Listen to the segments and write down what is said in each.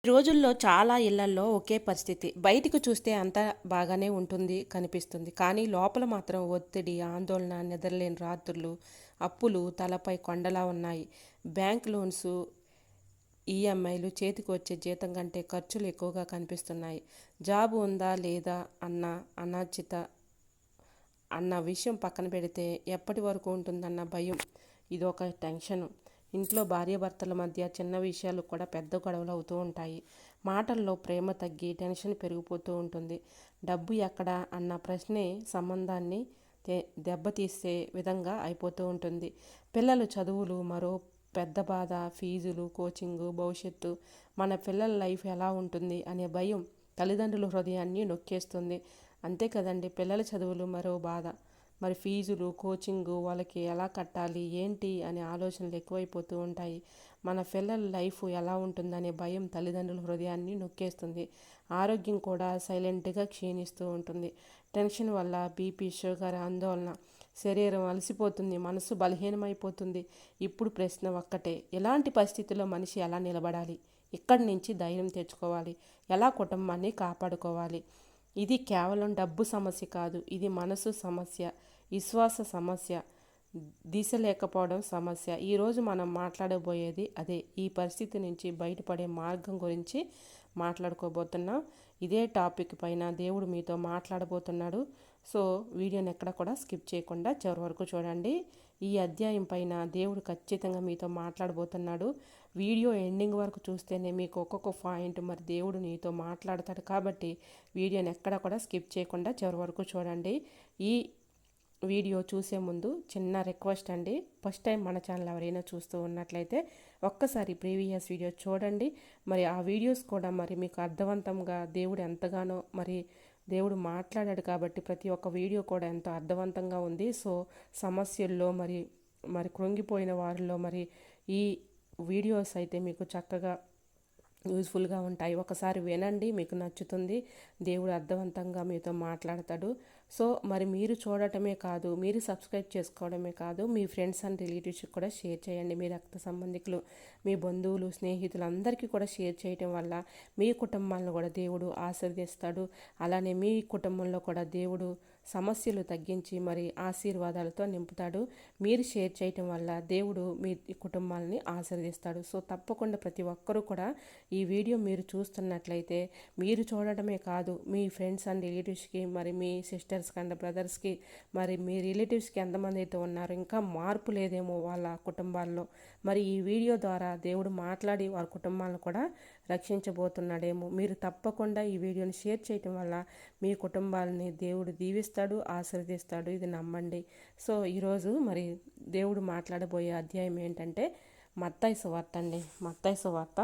ఈ రోజుల్లో చాలా ఇళ్లల్లో ఒకే పరిస్థితి. బయటికి చూస్తే అంతా బాగానే ఉంటుంది కనిపిస్తుంది. కానీ లోపల మాత్రం ఒత్తిడి, ఆందోళన, నిద్రలేని రాత్రులు, అప్పులు తలపై కొండలా ఉన్నాయి. బ్యాంక్ లోన్సు, ఈఎంఐలు, చేతికి వచ్చే జీతం కంటే ఖర్చులు ఎక్కువగా కనిపిస్తున్నాయి. జాబు ఉందా లేదా అన్న అనిశ్చిత అన్న విషయం పక్కన పెడితే ఎప్పటి వరకు ఉంటుందన్న భయం, ఇదొక టెన్షను. ఇంట్లో భార్యాభర్తల మధ్య చిన్న విషయాలు కూడా పెద్ద గొడవలు అవుతూ ఉంటాయి. మాటల్లో ప్రేమ తగ్గి టెన్షన్ పెరిగిపోతూ ఉంటుంది. డబ్బు ఎక్కడా అన్న ప్రశ్నే సంబంధాన్ని దెబ్బతీసే విధంగా అయిపోతూ ఉంటుంది. పిల్లలు చదువులు మరో పెద్ద బాధ, ఫీజులు, కోచింగు, భవిష్యత్తు. మన పిల్లల లైఫ్ ఎలా ఉంటుంది అనే భయం తల్లిదండ్రుల హృదయాన్ని నొక్కేస్తుంది. అంతే కదండి, పిల్లల చదువులు మరో బాధ. మరి ఫీజులు, కోచింగు, వాళ్ళకి ఎలా కట్టాలి ఏంటి అనే ఆలోచనలు ఎక్కువైపోతూ ఉంటాయి. మన పిల్లల లైఫ్ ఎలా ఉంటుందనే భయం తల్లిదండ్రుల హృదయాన్ని నొక్కేస్తుంది. ఆరోగ్యం కూడా సైలెంట్గా క్షీణిస్తూ ఉంటుంది. టెన్షన్ వల్ల బీపీ, షుగర్, ఆందోళన, శరీరం అలసిపోతుంది, మనసు బలహీనమైపోతుంది. ఇప్పుడు ప్రశ్న ఒక్కటే, ఎలాంటి పరిస్థితుల్లో మనిషి ఎలా నిలబడాలి? ఇక్కడి నుంచి ధైర్యం తెచ్చుకోవాలి? ఎలా కుటుంబాన్ని కాపాడుకోవాలి? ఇది కేవలం డబ్బు సమస్య కాదు, ఇది మనసు సమస్య, విశ్వాస సమస్య, దిశ లేకపోవడం సమస్య. ఈరోజు మనం మాట్లాడబోయేది అదే. ఈ పరిస్థితి నుంచి బయటపడే మార్గం గురించి మాట్లాడుకోబోతున్నాం. ఇదే టాపిక్ పైన దేవుడు మీతో మాట్లాడబోతున్నాడు. సో వీడియోని ఎక్కడ కూడా స్కిప్ చేయకుండా చివరి వరకు చూడండి. ఈ అధ్యాయం పైన దేవుడు ఖచ్చితంగా మీతో మాట్లాడబోతున్నాడు. వీడియో ఎండింగ్ వరకు చూస్తేనే మీకు ఒక్కొక్క పాయింట్ మరి దేవుడు నీతో మాట్లాడతాడు. కాబట్టి వీడియోని ఎక్కడ కూడా స్కిప్ చేయకుండా చివరి వరకు చూడండి. ఈ వీడియో చూసే ముందు చిన్న రిక్వెస్ట్ అండి, ఫస్ట్ టైం మన ఛానల్ ఎవరైనా చూస్తూ ఉన్నట్లయితే ఒక్కసారి ప్రీవియస్ వీడియో చూడండి. మరి ఆ వీడియోస్ కూడా మరి మీకు అర్థవంతంగా దేవుడు ఎంతగానో మరి దేవుడు మాట్లాడాడు కాబట్టి ప్రతి ఒక్క వీడియో కూడా ఎంతో అర్థవంతంగా ఉంది. సో సమస్యల్లో మరి మరి కృంగిపోయిన వారిలో మరి ఈ వీడియోస్ అయితే మీకు చక్కగా యూజ్ఫుల్గా ఉంటాయి. ఒకసారి వినండి, మీకు నచ్చుతుంది. దేవుడు అర్థవంతంగా మీతో మాట్లాడతాడు. సో మరి మీరు చూడటమే కాదు, మీరు సబ్స్క్రైబ్ చేసుకోవడమే కాదు, మీ ఫ్రెండ్స్ అండ్ రిలేటివ్స్కి కూడా షేర్ చేయండి. మీ రక్త సంబంధికులు, మీ బంధువులు, స్నేహితులు అందరికీ కూడా షేర్ చేయటం వల్ల మీ కుటుంబాలను కూడా దేవుడు ఆశీర్వదిస్తాడు. అలానే మీ కుటుంబంలో కూడా దేవుడు సమస్యలు తగ్గించి మరి ఆశీర్వాదాలతో నింపుతాడు. మీరు షేర్ చేయటం వల్ల దేవుడు మీ కుటుంబాలని ఆశీర్వదిస్తాడు. సో తప్పకుండా ప్రతి ఒక్కరూ కూడా ఈ వీడియో మీరు చూస్తున్నట్లయితే మీరు చూడటమే కాదు, మీ ఫ్రెండ్స్ అండ్ రిలేటివ్స్కి, మరి మీ సిస్టర్స్కి అండ్ బ్రదర్స్కి, మరి మీ రిలేటివ్స్కి ఎంతమంది అయితే ఉన్నారో, ఇంకా మార్పు లేదేమో వాళ్ళ కుటుంబాల్లో, మరి ఈ వీడియో ద్వారా దేవుడు మాట్లాడి వారి కుటుంబాలను కూడా రక్షించబోతున్నాడేమో. మీరు తప్పకుండా ఈ వీడియోని షేర్ చేయటం వల్ల మీ కుటుంబాలని దేవుడు దీవిస్తాడు, ఆశీర్వదిస్తాడు. ఇది నమ్మండి. సో ఈరోజు మరి దేవుడు మాట్లాడబోయే అధ్యాయం ఏంటంటే మత్తయి సువార్త అండి. మత్తయి సువార్త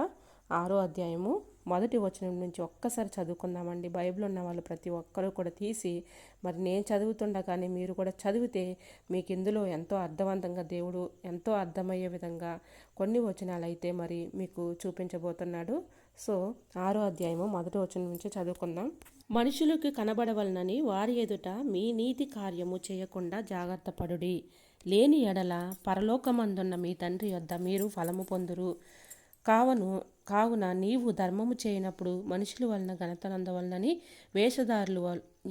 6వ అధ్యాయము 1వ వచనం నుంచి ఒక్కసారి చదువుకుందామండి. బైబిల్ ఉన్న వాళ్ళు ప్రతి ఒక్కరూ కూడా తీసి మరి నేను చదువుతుండగానే మీరు కూడా చదివితే మీకు ఇందులో ఎంతో అర్థవంతంగా దేవుడు ఎంతో అర్థమయ్యే విధంగా కొన్ని వచనాలు అయితే మరి మీకు చూపించబోతున్నాడు. సో 6వ అధ్యాయము 1వ వచనం నుంచి చదువుకుందాం. మనుషులకు కనబడవలనని వారి ఎదుట మీ నీతి కార్యము చేయకుండా జాగ్రత్త పడుడి. లేని ఎడల పరలోకమందున్న మీ తండ్రి యొద్ద మీరు ఫలము పొందురు. కావున నీవు ధర్మము చేయనప్పుడు మనుషుల వలన ఘనతనందవలనని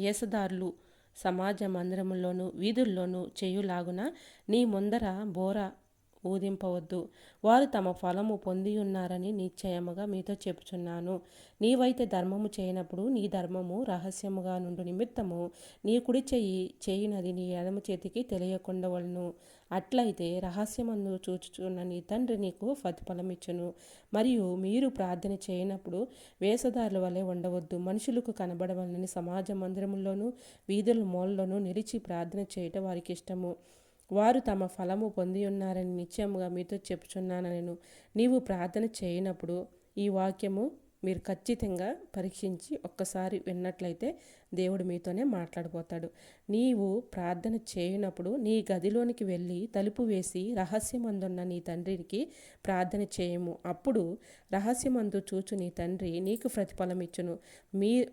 వేషధారులు సమాజ మందిరముల్లోనూ వీధుల్లోనూ చేయులాగున నీ ముందర బోర ఊదింపవద్దు. వారు తమ ఫలము పొందియున్నారని నిశ్చయముగా మీతో చెప్పుచున్నాను. నీవైతే ధర్మము చేయనప్పుడు నీ ధర్మము రహస్యముగా నుండి నిమిత్తము నీ కుడి చేయినది నీ ఎడమ చేతికి తెలియకుండవలను. అట్లయితే రహస్యమందు చూచుచున్న నీ తండ్రి నీకు ప్రతిఫలమిచ్చును. మరియు మీరు ప్రార్థన చేయనప్పుడు వేషధారుల వలె ఉండవద్దు. మనుషులకు కనబడవలనని సమాజ మందిరముల్లోనూ వీధుల మూలలోనూ నిలిచి ప్రార్థన చేయటం వారికి ఇష్టము. వారు తమ ఫలము పొందియున్నారని నిశ్చయముగా మీతో చెప్పుచున్నానెను. నీవు ప్రార్థన చేయనప్పుడు ఈ వాక్యము మీరు ఖచ్చితంగా పరీక్షించి ఒక్కసారి విన్నట్లయితే దేవుడు మీతోనే మాట్లాడబోతాడు. నీవు ప్రార్థన చేయనప్పుడు నీ గదిలోనికి వెళ్ళి తలుపు వేసి రహస్యమందున్న నీ తండ్రికి ప్రార్థన చేయము. అప్పుడు రహస్యమందు చూచు నీ తండ్రి నీకు ప్రతిఫలం ఇచ్చును.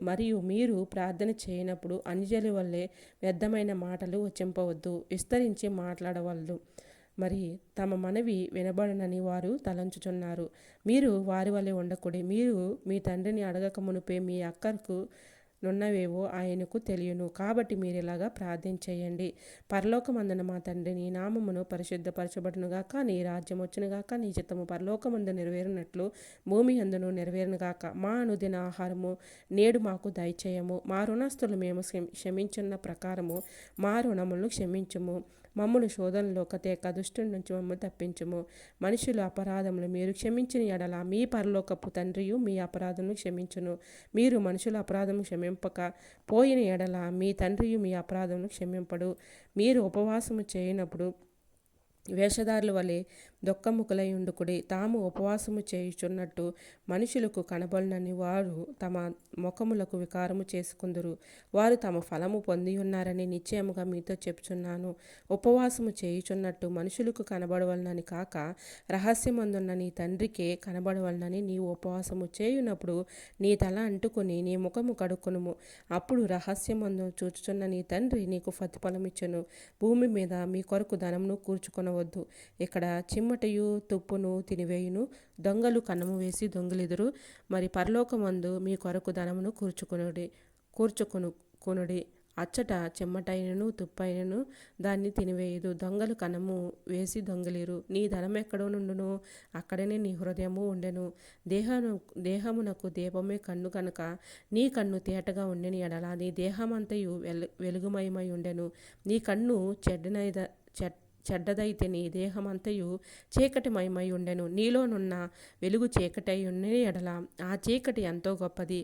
మరియు మీరు ప్రార్థన చేయనప్పుడు అన్యజనుల వల్లే వ్యర్థమైన మాటలు వచింపవద్దు, విస్తరించి మాట్లాడవద్దు. మరి తమ మనవి వినబడనని వారు తలంచుచున్నారు. మీరు వారి వలె ఉండకుడి. మీరు మీ తండ్రిని అడగక మునుపే మీ అక్కరకు నున్నవేవో ఆయనకు తెలియను. కాబట్టి మీరు ఇలాగా ప్రార్థన చేయండి. పరలోకమందున మా తండ్రి, నీ నామమును పరిశుద్ధపరచబడునుగాక, నీ రాజ్యం వచ్చునుగాక, నీ చిత్తము పరలోకమందు నెరవేరినట్లు భూమి అందును నెరవేరునుగాక. మా అనుదిన ఆహారము నేడు మాకు దయచేయము. మా రుణస్థులు మేము క్షమించున్న ప్రకారము మా రుణములను క్షమించుము. మమ్మను శోధనలోకి తేక దుష్టుని నుంచి మమ్మల్ని తప్పించుము. మనుషుల అపరాధములు మీరు క్షమించిన ఎడల మీ పరలోకపు తండ్రియు మీ అపరాధములను క్షమించును. మీరు మనుషుల అపరాధము క్షమింపక పోయిన ఎడల మీ తండ్రియు మీ అపరాధములను క్షమింపడు. మీరు ఉపవాసము చేయనప్పుడు వేషధారుల వలె దొక్కముఖలై ఉండుకుడి. తాము ఉపవాసము చేయుచున్నట్టు మనుషులకు కనబడునని వారు తమ ముఖములకు వికారము చేసుకుందురు. వారు తమ ఫలము పొంది ఉన్నారని నిశ్చయముగా మీతో చెప్పుచున్నాను. ఉపవాసము చేయుచున్నట్టు మనుషులకు కనబడవలనని కాక రహస్యమందున్న నీ తండ్రికే కనబడవలనని నీవు ఉపవాసము చేయునప్పుడు నీ తల అంటుకుని నీ ముఖము కడుక్కునుము. అప్పుడు రహస్యమందు చూచుచున్న నీ తండ్రి నీకు ప్రతిఫలమిచ్చును. భూమి మీద మీ కొరకు ధనమును కూర్చుకొనవద్దు. ఇక్కడ చిమ్మటయు తుప్పును తినివేయును, దొంగలు కన్నము వేసి దొంగిలిదురు. మరి పరలోకమందు మీ కొరకు ధనమును కూర్చుకొనుడి. అచ్చట చెమ్మటైనను తుప్పైనను దాన్ని తినివేయదు, దొంగలు కన్నము వేసి దొంగిలిరు. నీ ధనం ఎక్కడో నుండును అక్కడనే నీ హృదయము ఉండెను. దేహమునకు దీపమే కన్ను కనుక నీ కన్ను తేటగా ఉండెని ఎడల నీ దేహమంతయు వెలుగుమయమై ఉండెను. నీ కన్ను చెడ్డదైతే నీ దేహమంతయు చీకటిమయమై ఉండెను. నీలోనున్న వెలుగు చీకటై ఉన్న ఎడల ఆ చీకటి ఎంతో గొప్పది.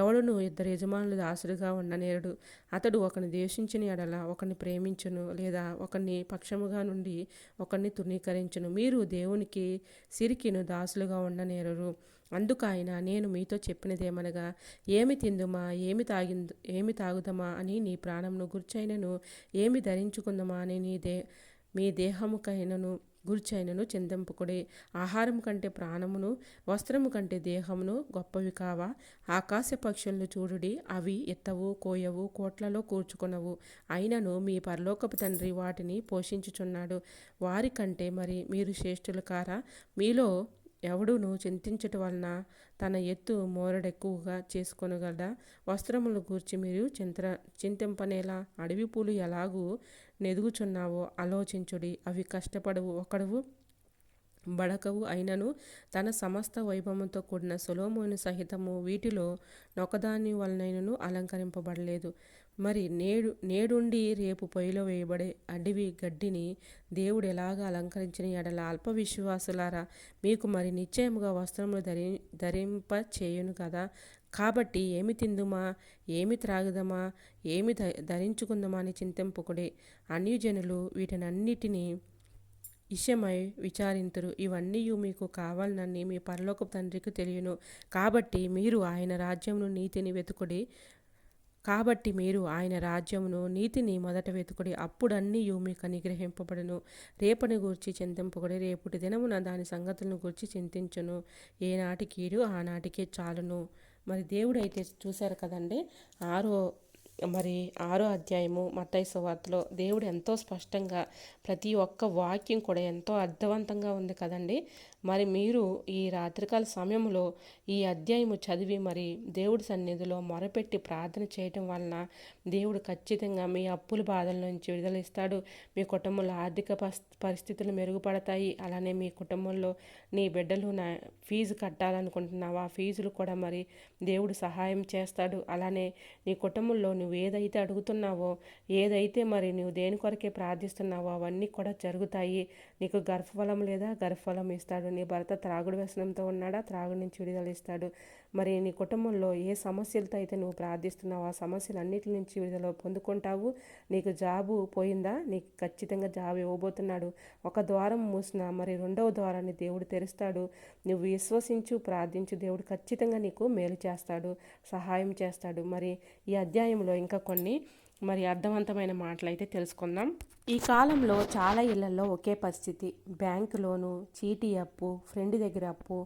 ఎవడును ఇద్దరు యజమానులు దాసుడుగా ఉండనేరుడు. అతడు ఒకని ద్వేషించిన ఎడల ఒకని ప్రేమించును, లేదా ఒకని పక్షముగా నుండి ఒకరిని తృణీకరించును. మీరు దేవునికి సిరికిను దాసులుగా ఉండనేరరు. అందుకాయన నేను మీతో చెప్పినదేమనగా, ఏమి తిందుమా, ఏమి తాగుదమా అని నీ ప్రాణమును గుర్చైనను, ఏమి ధరించుకుందమా అని మీ దేహముకైనను గుర్చైనను చింతింపకుడి. ఆహారం కంటే ప్రాణమును, వస్త్రము కంటే దేహమును గొప్పవి కావా? ఆకాశ పక్షులను చూడుడి, అవి ఎత్తవు, కోయవు, కోట్లలో కూర్చుకొనవు, అయినను మీ పరలోకపు తండ్రి వాటిని పోషించుచున్నాడు. వారి కంటే మరి మీరు శ్రేష్ఠులు కారా? మీలో ఎవడును చింతించుట వలన తన ఎత్తు మోరడెక్కువగా చేసుకొనగలడా? వస్త్రములు గూర్చి మీరు చింతింపనేలా? అడవి పూలు ఎలాగూ నెదుగుచున్నావో ఆలోచించుడి. అవి కష్టపడవు, ఒకడవు బడకవు, అయినను తన సమస్త వైభవంతో కూడిన సొలొమోను సహితము వీటిలో నొకదాని వలనైనను అలంకరింపబడలేదు. మరి నేడుండి రేపు పొయ్యిలో వేయబడే అడవి గడ్డిని దేవుడు ఎలాగ అలంకరించిన ఎడల అల్ప విశ్వాసులారా, మీకు మరి నిశ్చయముగా వస్త్రములు ధరింప చేయును కదా. కాబట్టి ఏమి తిందుమా, ఏమి త్రాగుదమా, ఏమి ధరించుకుందామా అని చింతింపకుడి. అన్యజనులు వీటినన్నిటినీ విషయమై విచారింతురు. ఇవన్నీ మీకు కావాలనని మీ పరలోకపు తండ్రికి తెలియను. కాబట్టి మీరు ఆయన రాజ్యమును నీతిని మొదట వెతుకుడి, అప్పుడన్నీ మీకు అనుగ్రహింపబడును. రేపటి గూర్చి చింతింపకుడి, రేపటి దినమున దాని సంగతులను గూర్చి చింతించును. ఏనాటి కీడు ఆనాటికే చాలును. మరి దేవుడు అయితే చూశారు కదండి, ఆరో అధ్యాయము మత్తయి సువార్తలో దేవుడు ఎంతో స్పష్టంగా ప్రతి ఒక్క వాక్యం కూడా ఎంతో అర్థవంతంగా ఉంది కదండి. మరి మీరు ఈ రాత్రికాల సమయంలో ఈ అధ్యాయము చదివి మరి దేవుడి సన్నిధిలో మొరపెట్టి ప్రార్థన చేయటం వలన దేవుడు ఖచ్చితంగా మీ అప్పుల బాధల నుంచి విడుదలిస్తాడు. మీ కుటుంబంలో ఆర్థిక పరిస్థితులు మెరుగుపడతాయి. అలానే మీ కుటుంబంలో నీ బిడ్డలు ఫీజు కట్టాలనుకుంటున్నావా, ఆ ఫీజులు కూడా మరి దేవుడు సహాయం చేస్తాడు. అలానే నీ కుటుంబంలో నువ్వు ఏదైతే అడుగుతున్నావో, ఏదైతే మరి నువ్వు దేని కొరకే ప్రార్థిస్తున్నావో అవన్నీ కూడా జరుగుతాయి. నీకు గర్భఫలం లేదా, గర్భఫలం ఇస్తాడు. నీ భర్త త్రాగుడు వ్యసనంతో ఉన్నాడా, త్రాగుడు నుంచి విడుదలిస్తాడు. మరి నీ కుటుంబంలో ఏ సమస్యలతో అయితే నువ్వు ప్రార్థిస్తున్నావో ఆ సమస్యలన్నిటి నుంచి విడుదల పొందుకుంటావు. నీకు జాబు పోయిందా, నీకు ఖచ్చితంగా జాబు ఇవ్వబోతున్నాడు. ఒక ద్వారం మూసినా మరి రెండవ ద్వారాన్ని దేవుడు తెరుస్తాడు. నువ్వు విశ్వసించు, ప్రార్థించు, దేవుడు ఖచ్చితంగా నీకు మేలు చేస్తాడు, సహాయం చేస్తాడు. మరి ఈ అధ్యాయంలో ఇంకా కొన్ని మరి అర్థవంతమైన మాటలు అయితే తెలుసుకుందాం. ఈ కాలంలో చాలా ఇళ్లలో ఒకే పరిస్థితి. బ్యాంకు లోను, చీటీ అప్పు, ఫ్రెండ్ దగ్గర అప్పు,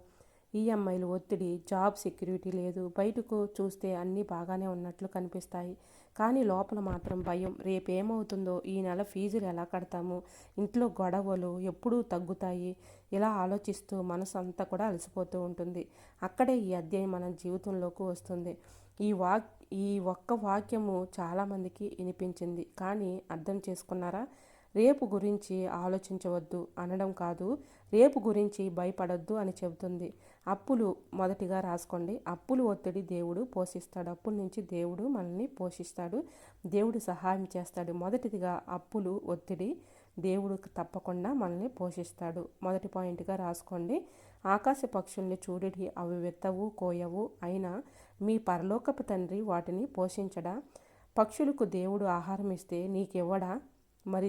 ఈఎంఐలు ఒత్తిడి, జాబ్ సెక్యూరిటీ లేదు. బయటకు చూస్తే అన్నీ బాగానే ఉన్నట్లు కనిపిస్తాయి. కానీ లోపల మాత్రం భయం. రేపేమవుతుందో, ఈ నెల ఫీజులు ఎలా కడతాము, ఇంట్లో గొడవలు ఎప్పుడూ తగ్గుతాయి, ఇలా ఆలోచిస్తూ మనసు అంతా కూడా అలసిపోతూ ఉంటుంది. అక్కడే ఈ అధ్యాయం మన జీవితంలోకి వస్తుంది. ఈ వాక్ ఈ ఒక్క వాక్యము చాలామందికి వినిపించింది, కానీ అర్థం చేసుకున్నారా? రేపు గురించి ఆలోచించవద్దు అనడం కాదు, రేపు గురించి భయపడొద్దు అని చెబుతుంది. అప్పులు మొదటిగా రాసుకోండి. అప్పులు ఒత్తిడి దేవుడు పోషిస్తాడు. అప్పుల నుంచి దేవుడు మనల్ని పోషిస్తాడు, దేవుడు సహాయం చేస్తాడు. మొదటిదిగా అప్పులు ఒత్తిడి దేవుడు తప్పకుండా మనల్ని పోషిస్తాడు. మొదటి పాయింట్గా రాసుకోండి. ఆకాశ పక్షుల్ని చూడుడి, అవి విత్తవు కోయవు, అయినా మీ పరలోకపు తండ్రి వాటిని పోషించడా? పక్షులకు దేవుడు ఆహారం ఇస్తే నీకివ్వడా? మరి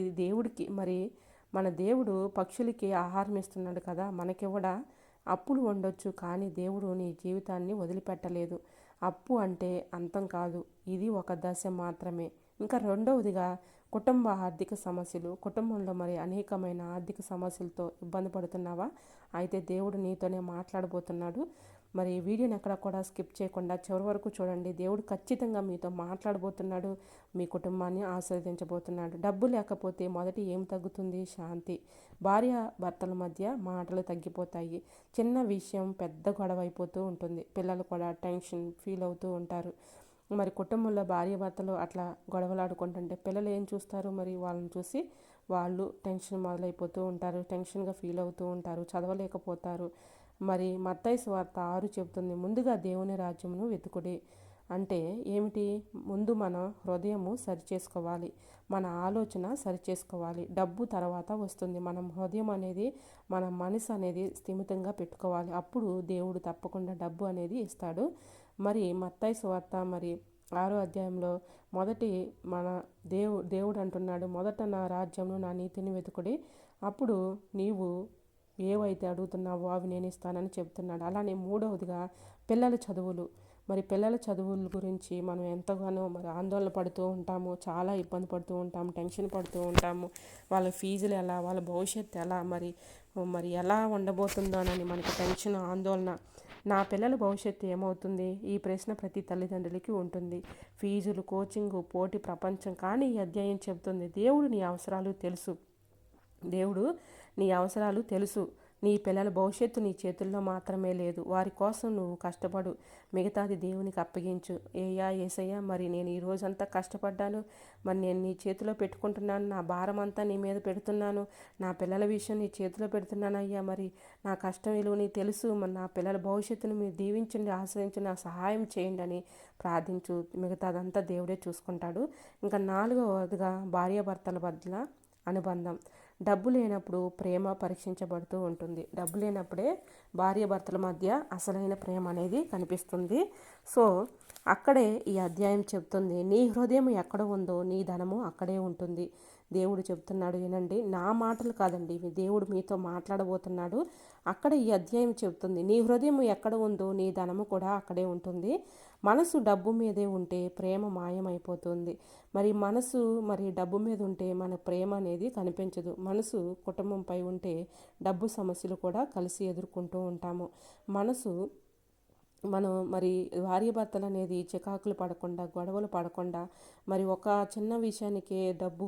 మన దేవుడు పక్షులకి ఆహారం ఇస్తున్నాడు కదా, మనకివ్వడా? అప్పులు ఉండొచ్చు, కానీ దేవుడు నీ జీవితాన్ని వదిలిపెట్టలేదు. అప్పు అంటే అంతం కాదు, ఇది ఒక దశ మాత్రమే. ఇంకా రెండవదిగా కుటుంబ ఆర్థిక సమస్యలు. కుటుంబంలో అనేకమైన ఆర్థిక సమస్యలతో ఇబ్బంది పడుతున్నావా? అయితే దేవుడు నీతోనే మాట్లాడబోతున్నాడు. ఈ వీడియోని ఎక్కడ కూడా స్కిప్ చేయకుండా చివరి వరకు చూడండి. దేవుడు ఖచ్చితంగా మీతో మాట్లాడబోతున్నాడు, మీ కుటుంబాన్ని ఆశీర్వదించబోతున్నాడు. డబ్బు లేకపోతే మొదటి ఏం తగ్గుతుంది? శాంతి. భార్య భర్తల మధ్య మాటలు తగ్గిపోతాయి. చిన్న విషయం పెద్ద గొడవ అయిపోతూ ఉంటుంది. పిల్లలు కూడా టెన్షన్ ఫీల్ అవుతూ ఉంటారు. కుటుంబంలో భార్య భర్తలు అట్లా గొడవలాడుకుంటుంటే పిల్లలు ఏం చూస్తారు? వాళ్ళని చూసి వాళ్ళు టెన్షన్ మొదలైపోతూ ఉంటారు, టెన్షన్గా ఫీల్ అవుతూ ఉంటారు, చదవలేకపోతారు. మత్తయి సువార్త 6 చెబుతుంది, ముందుగా దేవుని రాజ్యమును వెతుకుడి. అంటే ఏమిటి? ముందు మన హృదయము సరిచేసుకోవాలి, మన ఆలోచన సరిచేసుకోవాలి. డబ్బు తర్వాత వస్తుంది. మనం హృదయం అనేది, మన మనసు అనేది స్థిమితంగా పెట్టుకోవాలి. అప్పుడు దేవుడు తప్పకుండా డబ్బు అనేది ఇస్తాడు. మత్తయి సువార్త 6వ అధ్యాయంలో మొదటి మన దేవుడు అంటున్నాడు, మొదట నా రాజ్యమును నా నీతిని వెతుకుడి, అప్పుడు నీవు ఏవైతే అడుగుతున్నావో అవి నేను ఇస్తానని చెప్తున్నాడు. అలానే మూడవదిగా పిల్లల చదువులు. పిల్లల చదువుల గురించి మనం ఎంతగానో ఆందోళన పడుతూ ఉంటాము, చాలా ఇబ్బంది పడుతూ ఉంటాము, టెన్షన్ పడుతూ ఉంటాము. వాళ్ళ ఫీజులు ఎలా, వాళ్ళ భవిష్యత్తు ఎలా, ఎలా ఉండబోతుందోనని మనకి టెన్షన్, ఆందోళన. నా పిల్లల భవిష్యత్తు ఏమవుతుంది? ఈ ప్రశ్న ప్రతి తల్లిదండ్రులకి ఉంటుంది. ఫీజులు, కోచింగు, పోటీ ప్రపంచం. కానీ ఈ అధ్యాయం చెబుతుంది, దేవుడు నీ అవసరాలు తెలుసు. నీ పిల్లల భవిష్యత్తు నీ చేతుల్లో మాత్రమే లేదు. వారి కోసం నువ్వు కష్టపడు, మిగతాది దేవునికి అప్పగించు. యేసయ్యా, నేను ఈ రోజంతా కష్టపడ్డాను, నేను నీ చేతిలో పెట్టుకుంటున్నాను, నా భారం అంతా నీ మీద పెడుతున్నాను, నా పిల్లల విషయం నీ చేతిలో పెడుతున్నాను అయ్యా. నా కష్టం విలువ నీకు తెలుసు. నా పిల్లల భవిష్యత్తును మీరు దీవించండి, ఆశ్రయించండి, నా సహాయం చేయండి అని ప్రార్థించు. మిగతాదంతా దేవుడే చూసుకుంటాడు. ఇంకా 4వదిగా భార్యాభర్తల మధ్య అనుబంధం. డబ్బు లేనప్పుడు ప్రేమ పరీక్షించబడుతూ ఉంటుంది. డబ్బు లేనప్పుడే భార్యాభర్తల మధ్య అసలైన ప్రేమ అనేది కనిపిస్తుంది. సో అక్కడే ఈ అధ్యాయం చెప్తుంది, నీ హృదయం ఎక్కడ ఉందో నీ ధనము అక్కడే ఉంటుంది. దేవుడు చెప్తున్నాడు, వినండి. నా మాటలు కాదండి, దేవుడు మీతో మాట్లాడబోతున్నాడు. అక్కడ ఈ అధ్యాయం చెప్తుంది, నీ హృదయం ఎక్కడ ఉందో నీ ధనము కూడా అక్కడే ఉంటుంది. మనసు డబ్బు మీదే ఉంటే ప్రేమ మాయమైపోతుంది. మనసు డబ్బు మీద ఉంటే మన ప్రేమ అనేది కనిపించదు. మనసు కుటుంబంపై ఉంటే డబ్బు సమస్యలు కూడా కలిసి ఎదుర్కొంటూ ఉంటాము. మనం భార్యాభర్తలు అనేది చికాకులు పడకుండా, గొడవలు పడకుండా, ఒక చిన్న విషయానికే డబ్బు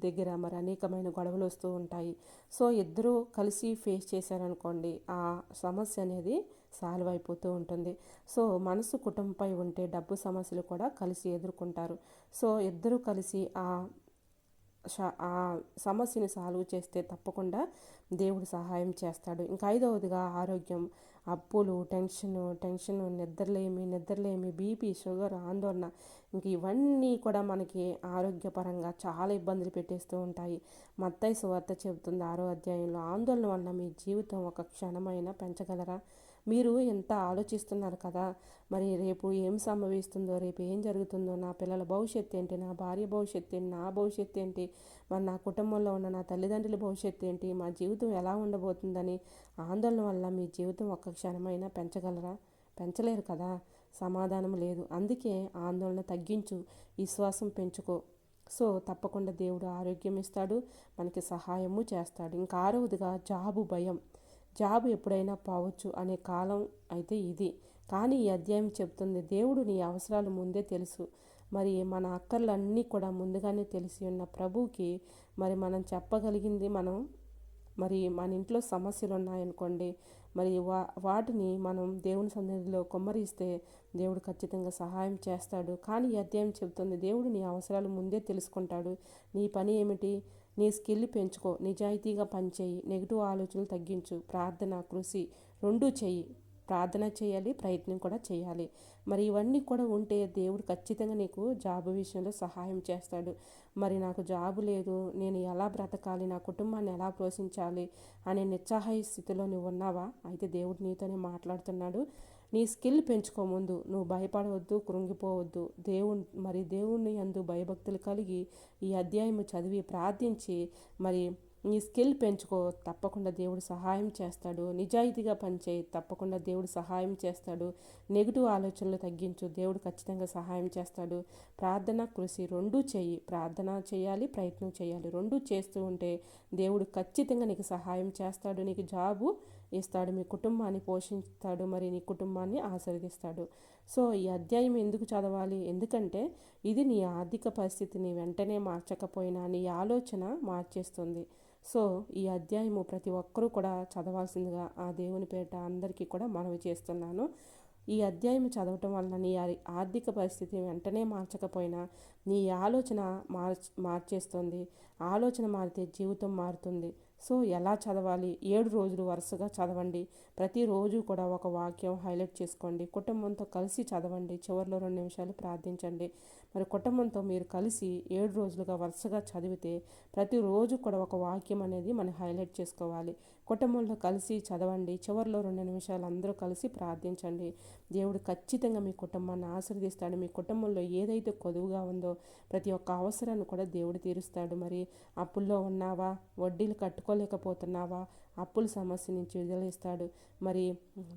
దగ్గర అనేకమైన గొడవలు వస్తూ ఉంటాయి. సో ఇద్దరూ కలిసి ఫేస్ చేశారనుకోండి, ఆ సమస్య అనేది సాల్వ్ అయిపోతూ ఉంటుంది. సో మనసు కుటుంబంపై ఉంటే డబ్బు సమస్యలు కూడా కలిసి ఎదుర్కొంటారు. సో ఇద్దరూ కలిసి ఆ సమస్యని సాల్వ్ చేస్తే తప్పకుండా దేవుడు సహాయం చేస్తాడు. ఇంకా 5వదిగా ఆరోగ్యం. అప్పులు, టెన్షన్, నిద్రలేమి, బీపీ, షుగర్, ఆందోళన, ఇంక ఇవన్నీ కూడా మనకి ఆరోగ్యపరంగా చాలా ఇబ్బందులు పెట్టేస్తూ ఉంటాయి. మత్తయి సువార్త చెబుతుంది 6వ అధ్యాయంలో, ఆందోళన వల్ల మీ జీవితం ఒక క్షణమైనా పెంచగలరా? మీరు ఎంత ఆలోచిస్తున్నారు కదా, రేపు ఏం సంభవిస్తుందో, రేపు ఏం జరుగుతుందో, నా పిల్లల భవిష్యత్తు ఏంటి, నా భార్య భవిష్యత్తు ఏంటి, నా భవిష్యత్తు ఏంటి, నా కుటుంబంలో ఉన్న నా తల్లిదండ్రుల భవిష్యత్తు ఏంటి, మా జీవితం ఎలా ఉండబోతుందని ఆందోళన వల్ల మీ జీవితం ఒక్క క్షణమైనా పెంచగలరా? పెంచలేరు కదా. సమాధానం లేదు. అందుకే ఆందోళన తగ్గించు, విశ్వాసం పెంచుకో. సో తప్పకుండా దేవుడు ఆరోగ్యం ఇస్తాడు, మనకి సహాయము చేస్తాడు. ఇంకా 6వదిగా జాబు భయం. జాబ్ ఎప్పుడైనా పోవచ్చు అనే కాలం అయితే ఇది. కానీ ఈ అధ్యాయం చెప్తుంది దేవుడు నీ అవసరాలు ముందే తెలుసు. మరి మన అక్కర్లన్నీ కూడా ముందుగానే తెలిసి ఉన్న ప్రభువుకి మరి మనం చెప్పగలిగింది మనం మరి మన ఇంట్లో సమస్యలు ఉన్నాయనుకోండి, మరి వాటిని మనం దేవుని సన్నిధిలో కుమ్మరిస్తే దేవుడు ఖచ్చితంగా సహాయం చేస్తాడు. కానీ ఈ అధ్యాయం చెబుతుంది దేవుడు నీ అవసరాలు ముందే తెలుసుకుంటాడు. నీ పని ఏమిటి? నీ స్కిల్ పెంచుకో, నిజాయితీగా పనిచేయి, నెగిటివ్ ఆలోచనలు తగ్గించు, ప్రార్థన కృషి రెండూ చెయ్యి. ప్రార్థన చేయాలి, ప్రయత్నం కూడా చేయాలి. మరి ఇవన్నీ కూడా ఉంటే దేవుడు ఖచ్చితంగా నీకు జాబ్ విషయంలో సహాయం చేస్తాడు. మరి నాకు జాబు లేదు, నేను ఎలా బ్రతకాలి, నా కుటుంబాన్ని ఎలా పోషించాలి అనే నిస్సహాయ స్థితిలో నువ్వు ఉన్నావా? అయితే దేవుడు నీతోనే మాట్లాడుతున్నాడు. నీ స్కిల్ పెంచుకో, ముందు నువ్వు భయపడవద్దు, కృంగిపోవద్దు. దేవుని యందు భయభక్తులు కలిగి ఈ అధ్యాయం చదివి ప్రార్థించి మరి నీ స్కిల్ పెంచుకో, తప్పకుండా దేవుడు సహాయం చేస్తాడు. నిజాయితీగా పనిచేయి, తప్పకుండా దేవుడు సహాయం చేస్తాడు. నెగిటివ్ ఆలోచనలు తగ్గించు, దేవుడు ఖచ్చితంగా సహాయం చేస్తాడు. ప్రార్థన కృషి రెండూ చెయ్యి. ప్రార్థన చేయాలి, ప్రయత్నం చేయాలి. రెండూ చేస్తూ ఉంటే దేవుడు ఖచ్చితంగా నీకు సహాయం చేస్తాడు. నీకు జాబు ఇస్తాడు, మీ కుటుంబాన్ని పోషిస్తాడు, మరి నీ కుటుంబాన్ని ఆశీర్వదిస్తాడు. సో ఈ అధ్యాయం ఎందుకు చదవాలి? ఎందుకంటే ఇది నీ ఆర్థిక పరిస్థితిని వెంటనే మార్చకపోయినా నీ ఆలోచన మార్చేస్తుంది. సో ఈ అధ్యాయము ప్రతి ఒక్కరూ కూడా చదవాల్సిందిగా ఆ దేవుని పేట అందరికీ కూడా మనవి చేస్తున్నాను. ఈ అధ్యాయం చదవటం వలన నీ ఆర్థిక పరిస్థితి వెంటనే మార్చకపోయినా నీ ఆలోచన మార్చేస్తుంది. ఆలోచన మారితే జీవితం మారుతుంది. సో ఎలా చదవాలి? 7 రోజులు వరుసగా చదవండి. ప్రతిరోజు కూడా ఒక వాక్యం హైలైట్ చేసుకోండి. కుటుంబంతో కలిసి చదవండి. చివరిలో 2 నిమిషాలు ప్రార్థించండి. మరి కుటుంబంతో మీరు కలిసి 7 రోజులుగా వరుసగా చదివితే ప్రతిరోజు కూడా ఒక వాక్యం అనేది మనం హైలైట్ చేసుకోవాలి. కుటుంబంలో కలిసి చదవండి. చివరిలో 2 నిమిషాలు అందరూ కలిసి ప్రార్థించండి. దేవుడు ఖచ్చితంగా మీ కుటుంబాన్ని ఆశీర్వదిస్తాడు. మీ కుటుంబంలో ఏదైతే కొదువుగా ఉందో ప్రతి ఒక్క అవసరాన్ని కూడా దేవుడు తీరుస్తాడు. మరి అప్పుల్లో ఉన్నావా? వడ్డీలు కట్టుకోలేకపోతున్నావా? అప్పుల సమస్య నుంచి విడుదలిస్తాడు. మరి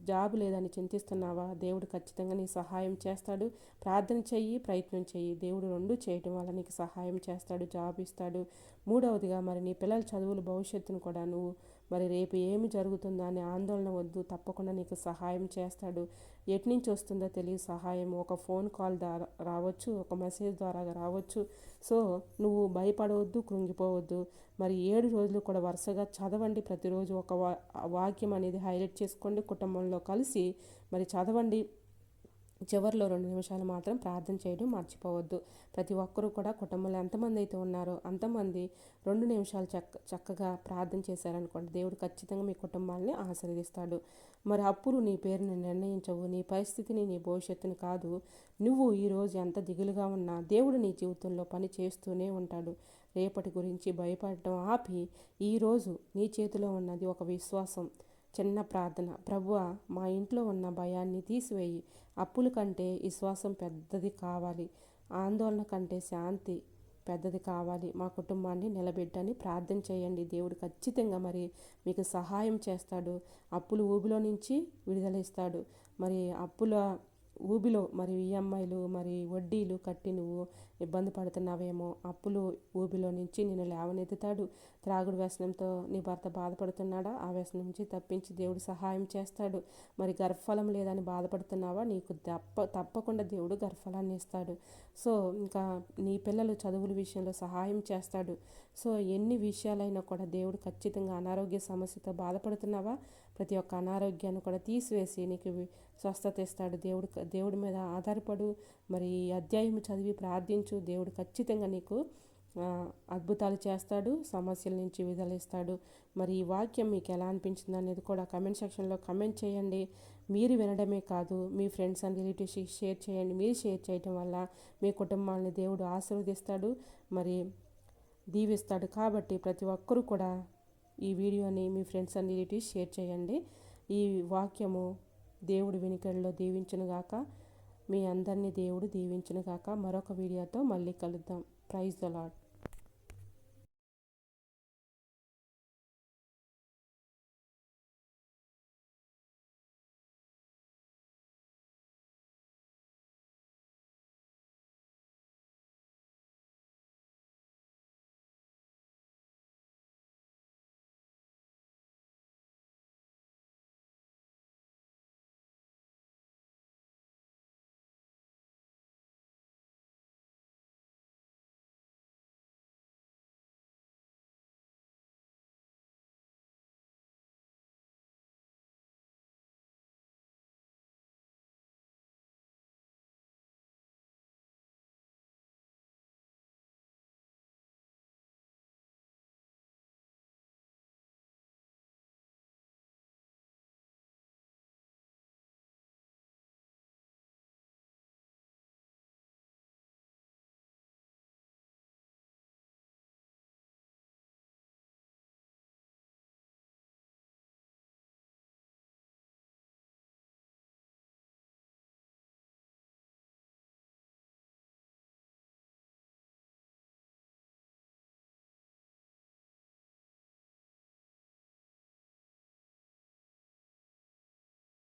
జాబు లేదని చింతిస్తున్నావా? దేవుడు ఖచ్చితంగా నీ సహాయం చేస్తాడు. ప్రార్థన చెయ్యి, ప్రయత్నం చెయ్యి. దేవుడు రెండు చేయటం వల్ల నీకు సహాయం చేస్తాడు, జాబ్ ఇస్తాడు. మూడవదిగా మరి నీ పిల్లల చదువులు భవిష్యత్తును కూడా నువ్వు మరి రేపు ఏమి జరుగుతుందో అనే ఆందోళన వద్దు, తప్పకుండా నీకు సహాయం చేస్తాడు. ఎట్నుంచి వస్తుందో తెలియదు సహాయం. ఒక ఫోన్ కాల్ ద్వారా రావచ్చు, ఒక మెసేజ్ ద్వారా రావచ్చు. సో నువ్వు భయపడవద్దు, కృంగిపోవద్దు. మరి 7 రోజులు కూడా వరుసగా చదవండి. ప్రతిరోజు ఒక వాక్యం అనేది హైలైట్ చేసుకోండి. కుటుంబంలో కలిసి మరి చదవండి. చివరిలో 2 నిమిషాలు మాత్రం ప్రార్థన చేయడం మర్చిపోవద్దు. ప్రతి ఒక్కరూ కూడా కుటుంబంలో ఎంతమంది అయితే ఉన్నారో అంతమంది 2 నిమిషాలు చక్కగా ప్రార్థన చేశారనుకోండి, దేవుడు ఖచ్చితంగా మీ కుటుంబాన్ని ఆశీర్వదిస్తాడు. మరి అప్పులు నీ పేరుని నిర్ణయించవు, నీ పరిస్థితిని, నీ భవిష్యత్తుని కాదు. నువ్వు ఈరోజు ఎంత దిగులుగా ఉన్నా దేవుడు నీ జీవితంలో పని చేస్తూనే ఉంటాడు. రేపటి గురించి భయపడటం ఆపి ఈరోజు నీ చేతిలో ఉన్నది ఒక విశ్వాసం, చిన్న ప్రార్థన. ప్రభువా, మా ఇంట్లో ఉన్న భయాన్ని తీసివేయి. అప్పుల కంటే విశ్వాసం పెద్దది కావాలి, ఆందోళన కంటే శాంతి పెద్దది కావాలి. మా కుటుంబాన్ని నిలబెట్టని ప్రార్థన చేయండి. దేవుడు ఖచ్చితంగా మరి మీకు సహాయం చేస్తాడు. అప్పుల ఊబిలో నుంచి విడుదలిస్తాడు. మరి అప్పుల ఊబిలో మరి ఈఎంఐలు మరి వడ్డీలు కట్టి నువ్వు ఇబ్బంది పడుతున్నావేమో, అప్పులు ఊబిలో నుంచి నిన్ను లేవనెత్తుతాడు. త్రాగుడు వ్యసనంతో నీ భర్త బాధపడుతున్నాడా? ఆ వ్యసనం నుంచి తప్పించి దేవుడు సహాయం చేస్తాడు. మరి గర్భఫలం లేదని బాధపడుతున్నావా? నీకు తప్పకుండా దేవుడు గర్భఫలాన్ని ఇస్తాడు. సో ఇంకా నీ పిల్లలు చదువుల విషయంలో సహాయం చేస్తాడు. సో ఎన్ని విషయాలైనా కూడా దేవుడు ఖచ్చితంగా అనారోగ్య సమస్యతో బాధపడుతున్నావా? ప్రతి ఒక్క అనారోగ్యాన్ని కూడా తీసివేసి నీకు స్వస్థత ఇస్తాడు. దేవుడి మీద ఆధారపడు. మరి ఈ అధ్యాయం చదివి ప్రార్థించు. దేవుడు ఖచ్చితంగా నీకు అద్భుతాలు చేస్తాడు, సమస్యల నుంచి విడుదలిస్తాడు. మరి ఈ వాక్యం మీకు ఎలా అనిపించింది అనేది కూడా కమెంట్ సెక్షన్లో కమెంట్ చేయండి. మీరు వినడమే కాదు, మీ ఫ్రెండ్స్ అండ్ రిలేటివ్స్కి షేర్ చేయండి. మీరు షేర్ చేయటం వల్ల మీ కుటుంబాన్ని దేవుడు ఆశీర్వదిస్తాడు, మరి దీవిస్తాడు. కాబట్టి ప్రతి ఒక్కరూ కూడా ఈ వీడియోని మీ ఫ్రెండ్స్ అండ్ రిలేటివ్స్ షేర్ చేయండి. ఈ వాక్యము దేవుడు వినికిడిలో దీవించునుగాక. మీ అందరినీ దేవుడు దీవించునుగాక. మరొక వీడియోతో మళ్ళీ కలుద్దాం. Praise the lord.